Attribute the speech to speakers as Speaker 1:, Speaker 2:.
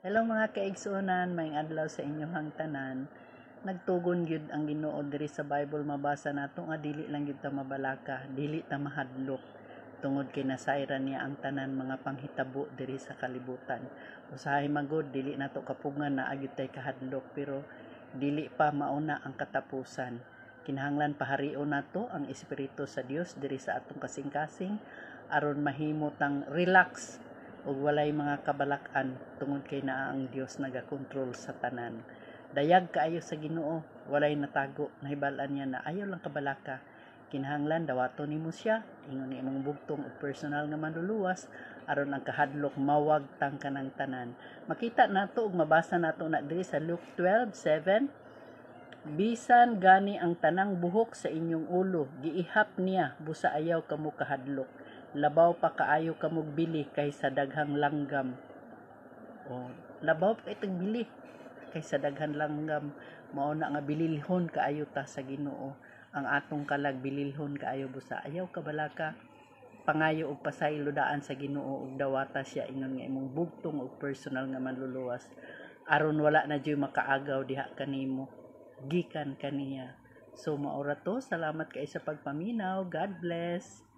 Speaker 1: Hello mga kaigsuonan, maayong adlaw sa inyong tanan. Nagtugon gyud ang Ginoo diri sa Bible, mabasa nato nga dili lang gyud ta mabalaka, dili ta mahadlok. Tungod kay nasayran niya ang tanan mga panghitabo diri sa kalibutan. Usahay magod dili nato kapungan na agyud tay kahadlok, pero dili pa mauna ang katapusan. Kinahanglan paharion nato ang espiritu sa Dios diri sa atong kasing-kasing aron mahimo tang relax ug walay mga kabalak-an tungod kay naa ang Dios nagakontrol sa tanan. Dayag kaayo sa Ginoo, walay natago, nahibal-an niya na ayaw lang kabalaka. Kinahanglan dawaton nimo siya, ingon ni imong bugtong ug personal nga manluluwas aron ang kahadlok mawag tang kanang tanan. Makita nato ug mabasa nato na diri sa Luke 12:7. Bisan gani ang tanang buhok sa inyong ulo, giihap niya, busa ayaw kamo kahadlok. Labaw pa kaayo kamog bili kaysa daghang langgam. O, labaw pa itong bili kaysa daghang langgam. Mao na nga bililhon kaayo ta sa Ginoo. Ang atong kalag bililhon kaayo, busa ayaw kabalaka. Pangayo og pasaylo daan sa Ginoo ug dawata siya, ingon nga imong bugtong og personal nga manluluwas aron wala na jud makaagaw diha kanimo gikan kaniya. So maura to, salamat kay sa pagpaminaw. God bless.